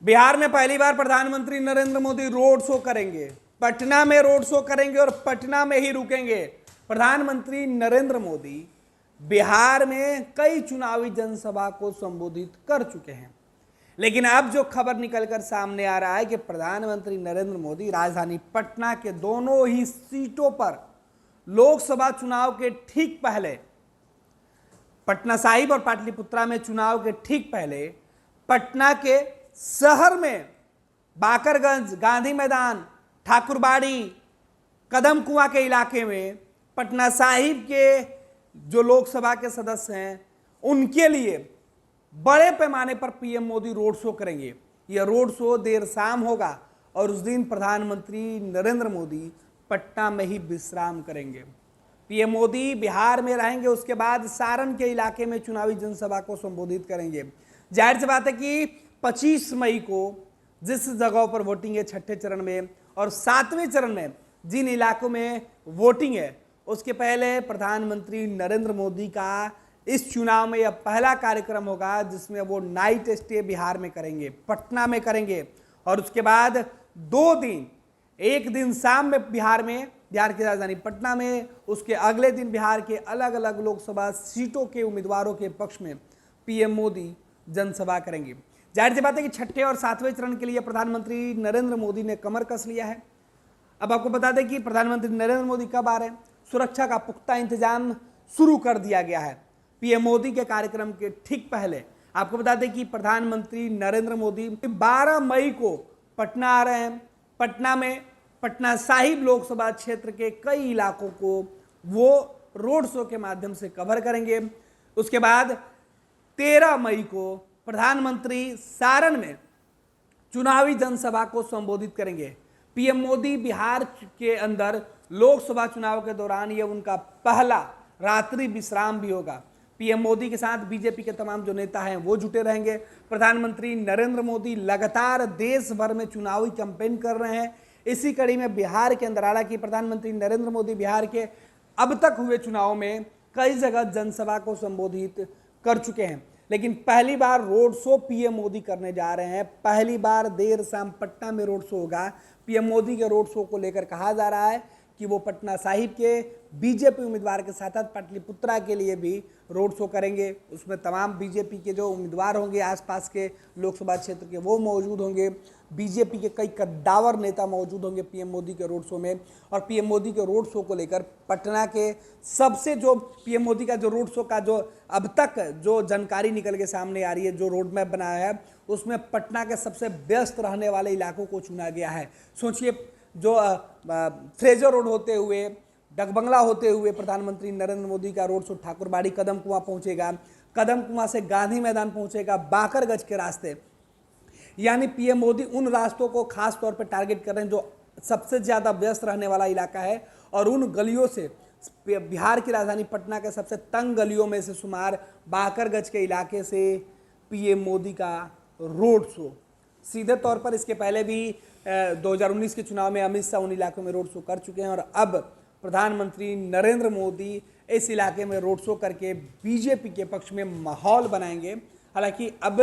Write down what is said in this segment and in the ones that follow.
बिहार में पहली बार प्रधानमंत्री नरेंद्र मोदी रोड शो करेंगे। पटना में रोड शो करेंगे और पटना में ही रुकेंगे। प्रधानमंत्री नरेंद्र मोदी बिहार में कई चुनावी जनसभा को संबोधित कर चुके हैं, लेकिन अब जो खबर निकलकर सामने आ रहा है कि प्रधानमंत्री नरेंद्र मोदी राजधानी पटना के दोनों ही सीटों पर लोकसभा चुनाव के ठीक पहले, पटना साहिब और पाटलिपुत्रा में चुनाव के ठीक पहले, पटना के शहर में बाकरगंज, गांधी मैदान, ठाकुरबाड़ी, कदम कुआं के इलाके में पटना साहिब के जो लोकसभा के सदस्य हैं उनके लिए बड़े पैमाने पर पीएम मोदी रोड शो करेंगे। यह रोड शो देर शाम होगा और उस दिन प्रधानमंत्री नरेंद्र मोदी पटना में ही विश्राम करेंगे। पीएम मोदी बिहार में रहेंगे, उसके बाद सारण के इलाके में चुनावी जनसभा को संबोधित करेंगे। जाहिर सी बात है कि 25 मई को जिस जगहों पर वोटिंग है छठे चरण में और 7वें चरण में जिन इलाकों में वोटिंग है, उसके पहले प्रधानमंत्री नरेंद्र मोदी का इस चुनाव में यह पहला कार्यक्रम होगा जिसमें वो नाइट स्टे बिहार में करेंगे, पटना में करेंगे और उसके बाद 2 दिन, एक दिन शाम में बिहार की राजधानी पटना में, उसके अगले दिन बिहार के अलग अलग लोकसभा सीटों के उम्मीदवारों के पक्ष में पीएम मोदी जनसभा करेंगे। जाहिर सी बात है कि छठे और 7वें चरण के लिए प्रधानमंत्री नरेंद्र मोदी ने कमर कस लिया है। अब आपको बता दें कि प्रधानमंत्री नरेंद्र मोदी कब आ रहे हैं। सुरक्षा का पुख्ता इंतजाम शुरू कर दिया गया है। पीएम मोदी के कार्यक्रम के ठीक पहले आपको बता दें कि प्रधानमंत्री नरेंद्र मोदी 12 मई को पटना आ रहे हैं। पटना में पटना साहिब लोकसभा क्षेत्र के कई इलाकों को वो रोड शो के माध्यम से कवर करेंगे। उसके बाद 13 मई को प्रधानमंत्री सारण में चुनावी जनसभा को संबोधित करेंगे। पीएम मोदी बिहार के अंदर लोकसभा चुनाव के दौरान यह उनका पहला रात्रि विश्राम भी होगा। पीएम मोदी के साथ बीजेपी के तमाम जो नेता हैं वो जुटे रहेंगे। प्रधानमंत्री नरेंद्र मोदी लगातार देश भर में चुनावी कैंपेन कर रहे हैं। इसी कड़ी में बिहार के अंदर, हालांकि प्रधानमंत्री नरेंद्र मोदी बिहार के अब तक हुए चुनाव में कई जगह जनसभा को संबोधित कर चुके हैं, लेकिन पहली बार रोड शो पीएम मोदी करने जा रहे हैं। पहली बार देर शाम पटना में रोड शो होगा। पीएम मोदी के रोड शो को लेकर कहा जा रहा है कि वो पटना साहिब के बीजेपी उम्मीदवार के साथ साथ पाटलिपुत्रा के लिए भी रोड शो करेंगे। उसमें तमाम बीजेपी के जो उम्मीदवार होंगे आसपास के लोकसभा क्षेत्र के, वो मौजूद होंगे। बीजेपी के कई कद्दावर नेता मौजूद होंगे पीएम मोदी के रोड शो में। और पीएम मोदी के रोड शो को लेकर पटना के सबसे जो पीएम मोदी का जो रोड शो का जो अब तक जो जानकारी निकल के सामने आ रही है, जो रोड मैप बनाया है, उसमें पटना के सबसे व्यस्त रहने वाले इलाकों को चुना गया है। सोचिए, जो फ्रेजर रोड होते हुए, डकबंगला होते हुए प्रधानमंत्री नरेंद्र मोदी का रोड शो ठाकुरबाड़ी, कदम कुआं पहुंचेगा, कदम कुआं से गांधी मैदान पहुंचेगा, बाकरगंज के रास्ते। यानी पीएम मोदी उन रास्तों को खास तौर पर टारगेट कर रहे हैं जो सबसे ज़्यादा व्यस्त रहने वाला इलाका है और उन गलियों से, बिहार की राजधानी पटना के सबसे तंग गलियों में से शुमार बाकरगंज के इलाके से पीएम मोदी का रोड शो। सीधे तौर पर इसके पहले भी 2019 के चुनाव में अमित शाह उन इलाकों में रोड शो कर चुके हैं और अब प्रधानमंत्री नरेंद्र मोदी इस इलाके में रोड शो करके बीजेपी के पक्ष में माहौल बनाएंगे। हालांकि अब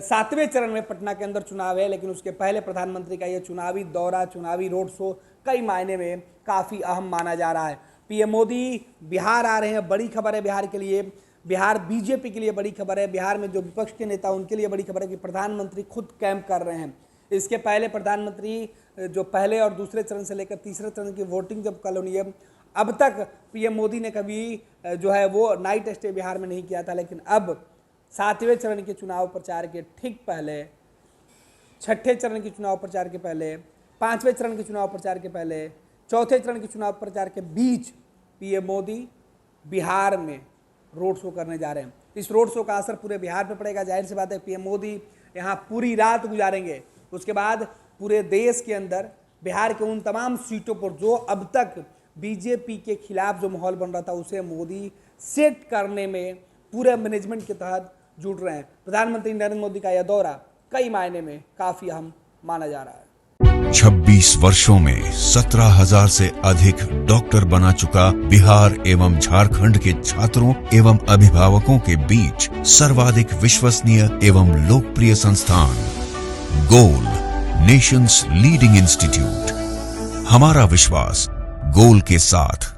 7वें चरण में पटना के अंदर चुनाव है, लेकिन उसके पहले प्रधानमंत्री का यह चुनावी दौरा, चुनावी रोड शो कई मायने में काफ़ी अहम माना जा रहा है। पीएम मोदी बिहार आ रहे हैं, बड़ी खबर है बिहार के लिए, बिहार बीजेपी के लिए बड़ी खबर है। बिहार में जो विपक्ष के नेता उनके लिए बड़ी खबर है कि प्रधानमंत्री खुद कैंप कर रहे हैं। इसके पहले प्रधानमंत्री जो पहले और दूसरे चरण से लेकर तीसरे चरण की वोटिंग जब कल होनी है, अब तक पीएम मोदी ने कभी जो है वो नाइट स्टे बिहार में नहीं किया था, लेकिन अब 7वें चरण के चुनाव प्रचार के ठीक पहले, छठे चरण के चुनाव प्रचार के पहले, 5वें चरण के चुनाव प्रचार के पहले, चौथे चरण के चुनाव प्रचार के बीच पीएम मोदी बिहार में रोड शो करने जा रहे हैं। इस रोड शो का असर पूरे बिहार पर पड़ेगा। जाहिर सी बात है पीएम मोदी यहाँ पूरी रात गुजारेंगे। उसके बाद पूरे देश के अंदर बिहार के उन तमाम सीटों पर जो अब तक बीजेपी के खिलाफ जो माहौल बन रहा था उसे मोदी सेट करने में पूरे मैनेजमेंट के तहत जुट रहे हैं। प्रधानमंत्री नरेंद्र मोदी का यह दौरा कई मायने में काफी अहम माना जा रहा है। 26 वर्षों में 17,000 से अधिक डॉक्टर बना चुका बिहार एवं झारखंड के छात्रों एवं अभिभावकों के बीच सर्वाधिक विश्वसनीय एवं लोकप्रिय संस्थान गोल, नेशंस लीडिंग इंस्टीट्यूट। हमारा विश्वास गोल के साथ।